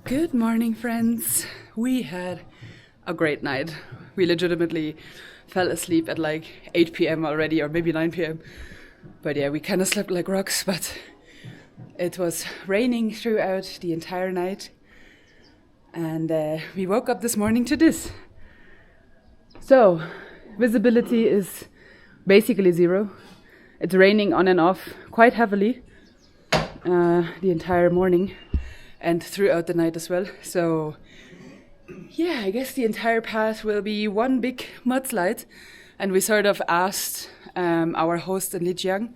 Good morning, friends. We had a great night. We legitimately fell asleep at like 8 p.m. already, or maybe 9 p.m. But yeah, we kind of slept like rocks, but it was raining throughout the entire night. And we woke up this morning to this. So, visibility is basically zero. It's raining on and off quite heavily the entire morning and throughout the night as well. So yeah, I guess the entire path will be one big mudslide. And we sort of asked our host in Lijiang,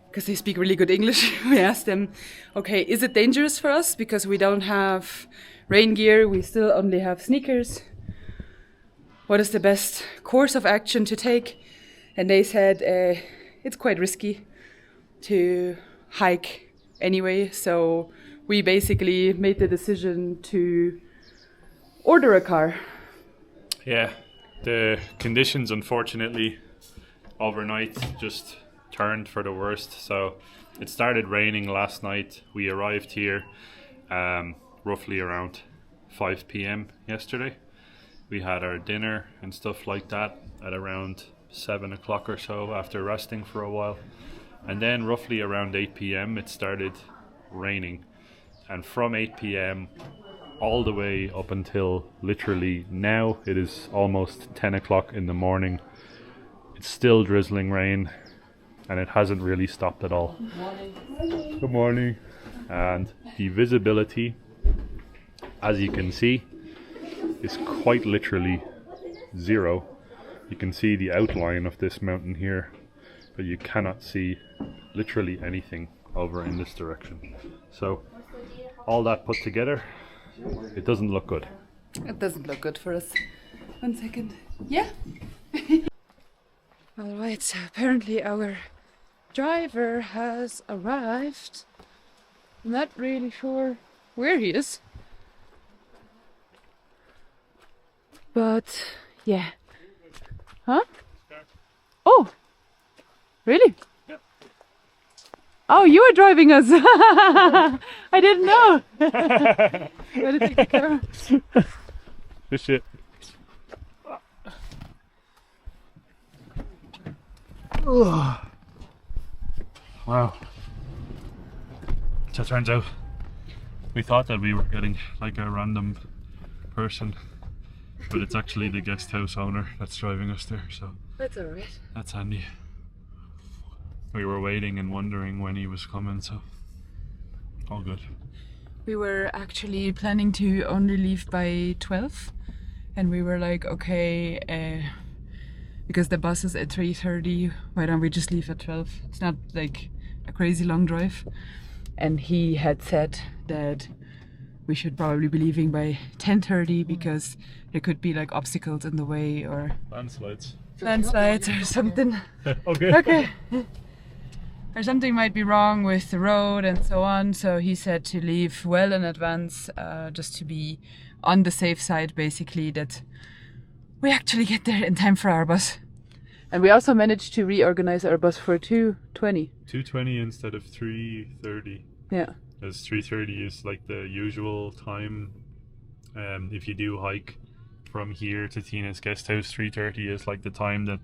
because they speak really good English, we asked them, okay, is it dangerous for us? Because we don't have rain gear, we still only have sneakers. What is the best course of action to take? And they said it's quite risky to hike anyway. So we basically made the decision to order a car. Yeah, the conditions unfortunately overnight just turned for the worst. So it started raining last night. We arrived here roughly around 5 p.m. yesterday. We had our dinner and stuff like that at around 7 o'clock or so after resting for a while. And then roughly around 8 p.m. it started raining. And from 8 p.m. all the way up until literally now, it is almost 10 o'clock in the morning. It's still drizzling rain and it hasn't really stopped at all. Good morning. Good morning. And the visibility, as you can see, is quite literally zero. You can see the outline of this mountain here, but you cannot see literally anything over in this direction. So all that put together, it doesn't look good. It doesn't look good for us. 1 second. Yeah. Alright, so apparently our driver has arrived. I'm not really sure where he is. But yeah. Huh? Oh! Really? Yeah. Oh, you are driving us! I didn't know! Gotta take the camera. Good shit. Wow. So it turns out we thought that we were getting like a random person, but it's actually the guest house owner that's driving us there, so That's alright. that's handy. We were waiting and wondering when he was coming, so all good. We were actually planning to only leave by 12, and we were like, okay, because the bus is at 3:30, why don't we just leave at 12? It's not like a crazy long drive. And he had said that we should probably be leaving by 10:30 because there could be like obstacles in the way or Landslides. or something. Okay. Okay. Or something might be wrong with the road and so on. So he said to leave well in advance, just to be on the safe side, basically, that we actually get there in time for our bus. And we also managed to reorganize our bus for 2:20. 2:20 instead of 3:30. Yeah. As 3:30 is like the usual time. If you do hike from here to Tina's guest house, 3:30 is like the time that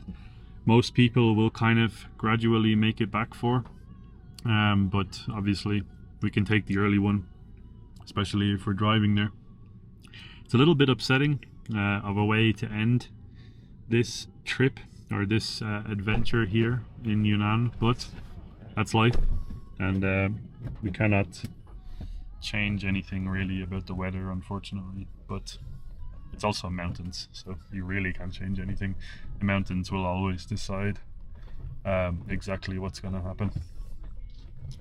most people will kind of gradually make it back for. But obviously we can take the early one, especially if we're driving there. It's a little bit upsetting of a way to end this trip or this adventure here in Yunnan, but that's life, and we cannot change anything really about the weather, unfortunately. But it's also mountains, so you really can't change anything. The mountains will always decide exactly what's going to happen.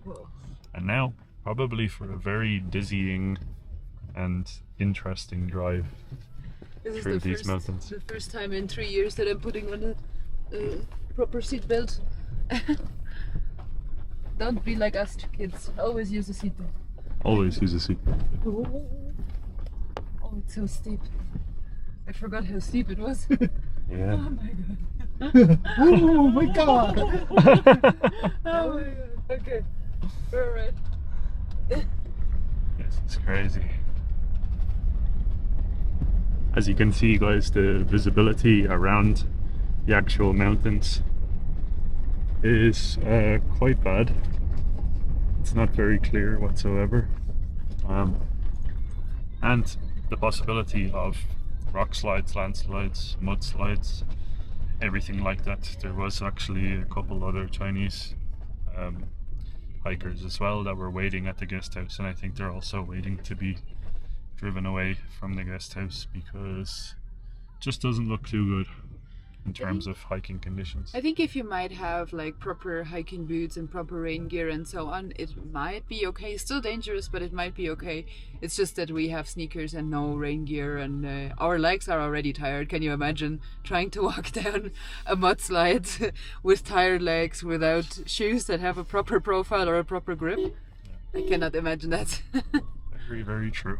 Whoa. And now, probably for a very dizzying and interesting drive through these mountains. The first time in 3 years that I'm putting on a proper seatbelt. Don't be like us kids. Always use a seatbelt. Always use a seat. Oh, it's so steep. I forgot how steep it was. Yeah. Oh my god. Oh my god! Oh my god. Okay. We're alright. Yes, it's crazy. As you can see, guys, the visibility around the actual mountains is quite bad. It's not very clear whatsoever, and the possibility of rock slides, landslides, mudslides, everything like that. There was actually a couple other Chinese hikers as well that were waiting at the guest house, and I think they're also waiting to be driven away from the guest house because it just doesn't look too good in terms of hiking conditions. I think if you might have like proper hiking boots and proper rain gear and so on, it might be okay. Still dangerous, but it might be okay. It's just that we have sneakers and no rain gear, and our legs are already tired. Can you imagine trying to walk down a mudslide with tired legs without shoes that have a proper profile or a proper grip? Yeah. I cannot imagine that. Very, very true.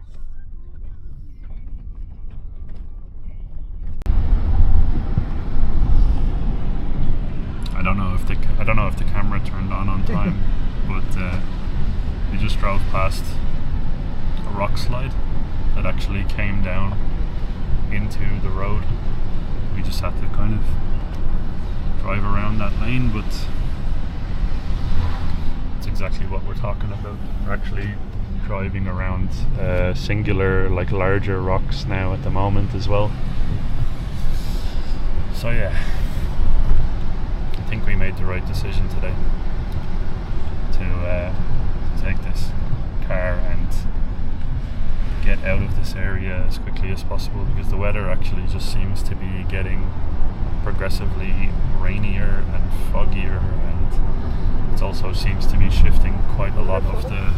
I don't know if the camera turned on time, but we just drove past a rock slide that actually came down into the road. We just had to kind of drive around that lane, but it's exactly what we're talking about. We're actually driving around singular, like larger rocks now at the moment as well. So yeah, I think we made the right decision today to take this car and get out of this area as quickly as possible, because the weather actually just seems to be getting progressively rainier and foggier, and it also seems to be shifting quite a lot of the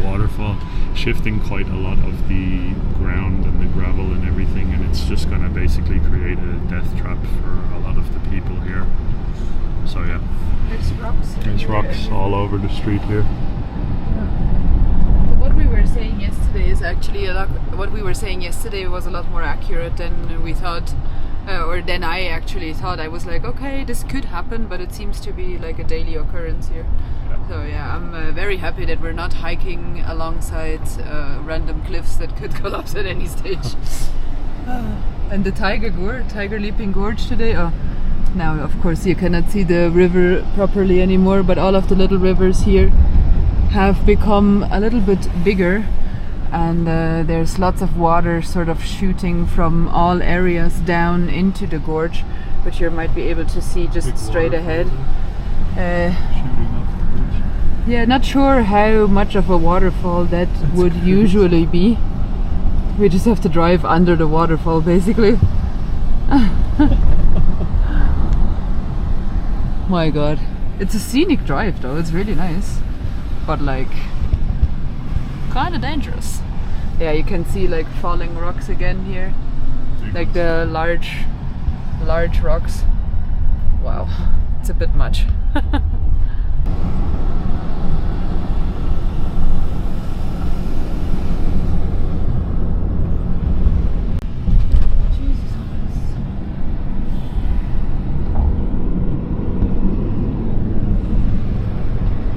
waterfall, shifting quite a lot of the ground and the gravel and everything, and it's just going to basically create a death trap for a lot of the people here. So yeah, there's rocks all over the street here. What we were saying yesterday is actually what we were saying yesterday was a lot more accurate than we thought, or than I actually thought. I was like, okay, this could happen, but it seems to be like a daily occurrence here. So yeah, I'm very happy that we're not hiking alongside random cliffs that could collapse at any stage. And the Tiger Leaping Gorge today. Oh, now of course you cannot see the river properly anymore, but all of the little rivers here have become a little bit bigger, and there's lots of water sort of shooting from all areas down into the gorge, which you might be able to see just straight ahead. Yeah, not sure how much of a waterfall that would usually be. We just have to drive under the waterfall basically. My god. It's a scenic drive though, it's really nice. But like, kinda dangerous. Yeah, you can see like falling rocks again here. Like the large rocks. Wow, it's a bit much.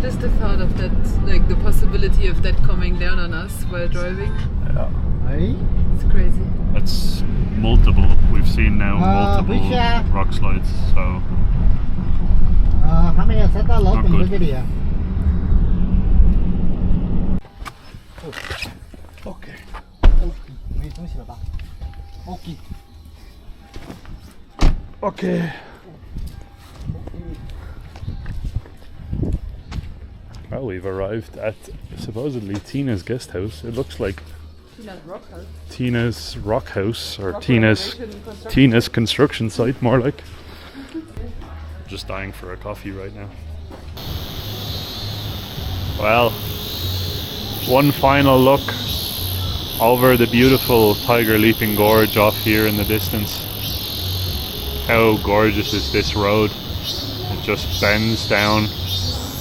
Just the thought of that, like the possibility of that coming down on us while driving. Yeah. It's crazy. That's multiple. We've seen now multiple rock slides, so not good. Okay. Well, we've arrived at supposedly Tina's guest house. It looks like Tina's rock house, or Tina's construction site, more like. Just dying for a coffee right now. Well, one final look over the beautiful Tiger Leaping Gorge off here in the distance. How gorgeous is this road? It just bends down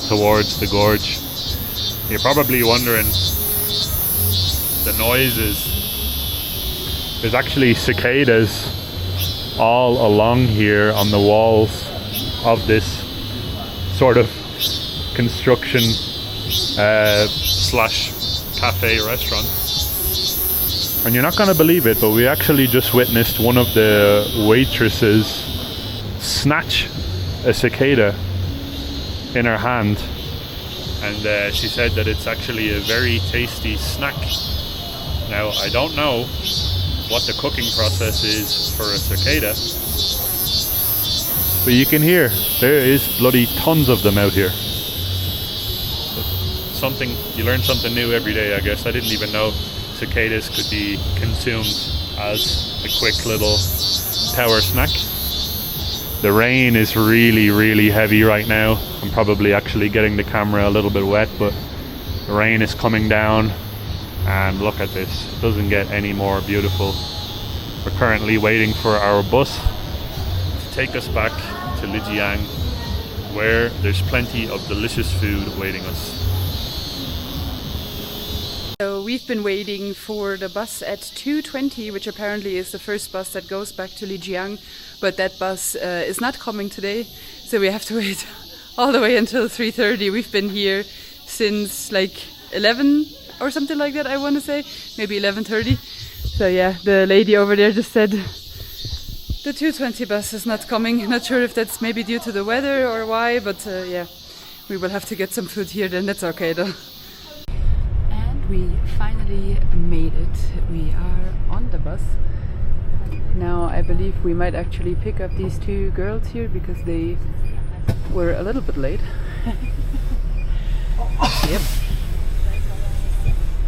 towards the gorge. You're probably wondering the noises. There's actually cicadas all along here on the walls of this sort of construction slash cafe restaurant. And you're not going to believe it, but we actually just witnessed one of the waitresses snatch a cicada in her hand. And she said that it's actually a very tasty snack. Now, I don't know what the cooking process is for a cicada, but you can hear there is bloody tons of them out here. You learn something new every day, I guess. I didn't even know cicadas could be consumed as a quick little power snack. The rain is really, really heavy right now. I'm probably actually getting the camera a little bit wet, but the rain is coming down, and look at this. It doesn't get any more beautiful. We're currently waiting for our bus to take us back to Lijiang, where there's plenty of delicious food waiting us. So we've been waiting for the bus at 2:20, which apparently is the first bus that goes back to Lijiang, but that bus is not coming today, so we have to wait all the way until 3:30. We've been here since like 11 or something like that, I want to say, maybe 11:30. So yeah, the lady over there just said the 2:20 bus is not coming. Not sure if that's maybe due to the weather or why, but yeah, we will have to get some food here then. That's okay though. We finally made it. We are on the bus. Now I believe we might actually pick up these two girls here because they were a little bit late. Yep.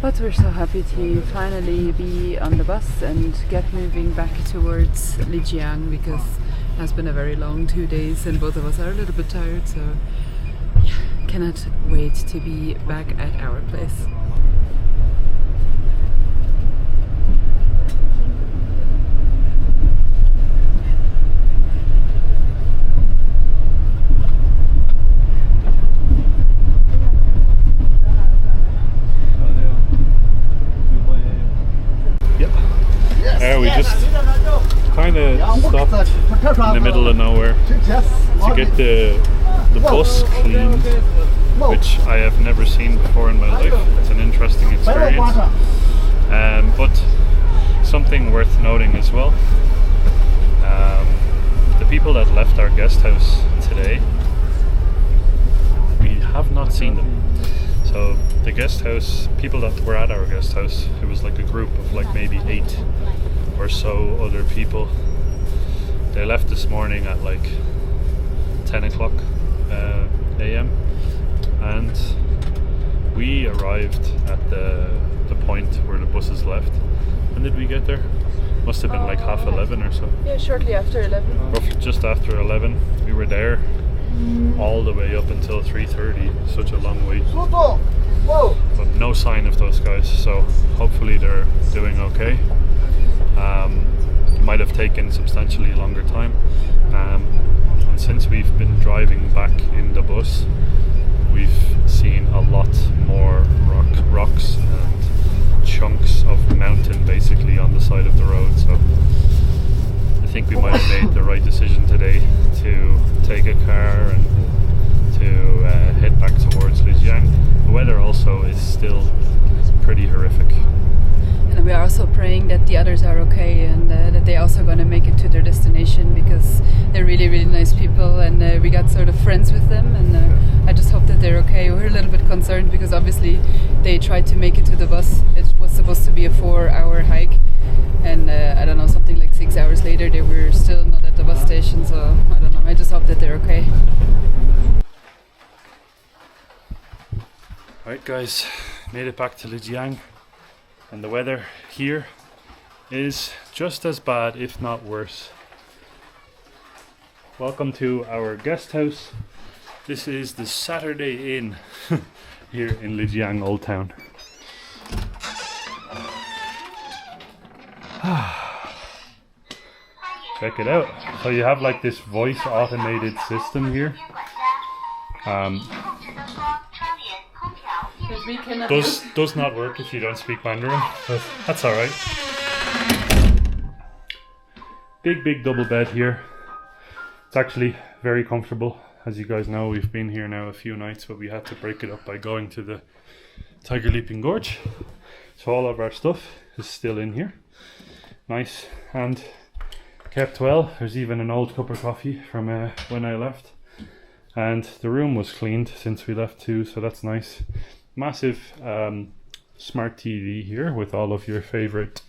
But we're so happy to finally be on the bus and get moving back towards Lijiang, because it has been a very long 2 days and both of us are a little bit tired, so yeah, cannot wait to be back at our place. We just kind of stopped in the middle of nowhere to get the bus cleaned, which I have never seen before in my life. It's an interesting experience, but something worth noting as well. The people that left our guest house today, we have not seen them. So the guest house, people that were at our guest house, it was like a group of like maybe 8 or so other people. They left this morning at like 10 o'clock a.m. and we arrived at the point where the buses left. When did we get there? Must have been like 11:30 or so. Yeah, shortly after 11. Roughly just after 11. We were there all the way up until 3:30. Such a long wait. But no sign of those guys, so hopefully they're doing okay. Might have taken substantially longer time, and since we've been driving back in the bus, we've seen a lot more rocks and chunks of mountain basically on the side of the road, so I think we might have made the right decision today to take a car and to head back towards Lijiang. The weather also is still pretty horrific. And we are also praying that the others are okay and that they're also going to make it to their destination, because they're really, really nice people, and we got sort of friends with them, and I just hope that they're okay. We're a little bit concerned because obviously they tried to make it to the bus. It was supposed to be a 4-hour hike, and I don't know, something like 6 hours later they were still not at the bus station, so I don't know. I just hope that they're okay. Alright guys, made it back to Lijiang, and the weather here is just as bad, if not worse. Welcome to our guest house. This is the Saturday Inn here in Lijiang Old Town. Check it out. So you have like this voice automated system here. Does not work if you don't speak Mandarin, but that's alright. Big double bed here. It's actually very comfortable. As you guys know, we've been here now a few nights, but we had to break it up by going to the Tiger Leaping Gorge. So all of our stuff is still in here. Nice and kept well. There's even an old cup of coffee from when I left. And the room was cleaned since we left too, so that's nice. Massive smart TV here with all of your favorite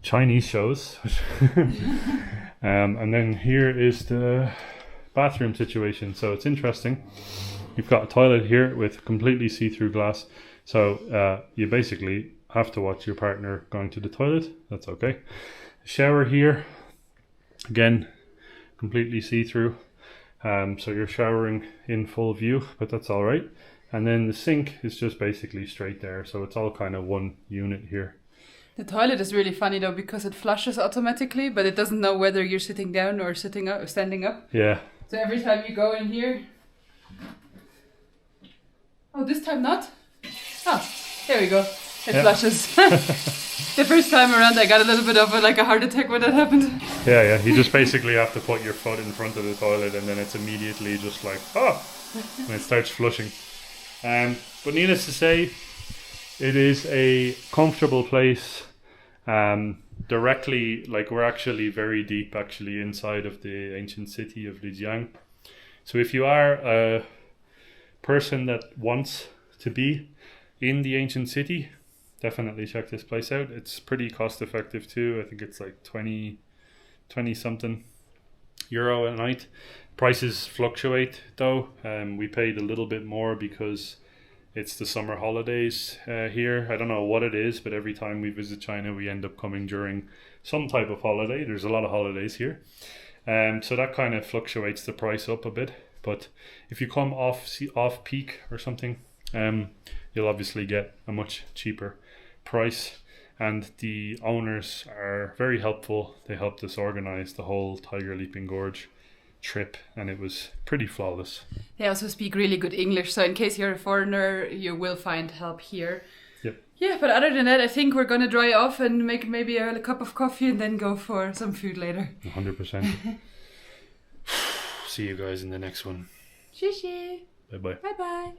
Chinese shows. And then here is the bathroom situation. So it's interesting. You've got a toilet here with completely see-through glass. So you basically have to watch your partner going to the toilet. That's okay. Shower here. Again, completely see-through. So you're showering in full view, but that's all right. And then the sink is just basically straight there. So it's all kind of one unit here. The toilet is really funny though, because it flushes automatically, but it doesn't know whether you're sitting down or sitting up or standing up. Yeah. So every time you go in here... Oh, this time not? Oh, there we go. It flushes. The first time around I got a little bit of a heart attack when that happened. Yeah. You just basically have to put your foot in front of the toilet and then it's immediately just like, oh! And it starts flushing. But needless to say, it is a comfortable place. Directly, we're actually very deep inside of the ancient city of Lijiang. So if you are a person that wants to be in the ancient city, definitely check this place out. It's pretty cost effective too. I think it's like 20 something euro a night. Prices fluctuate though. We paid a little bit more because it's the summer holidays here. I don't know what it is, but every time we visit China, we end up coming during some type of holiday. There's a lot of holidays here. So that kind of fluctuates the price up a bit. But if you come off peak or something, you'll obviously get a much cheaper price. And the owners are very helpful. They helped us organize the whole Tiger Leaping Gorge trip, and it was pretty flawless. They also speak really good English, so in case you're a foreigner, you will find help here. Yep. Yeah, but other than that, I think we're gonna dry off and make maybe a cup of coffee and then go for some food later. 100%. See you guys in the next one. Xie xie. Bye bye. Bye bye.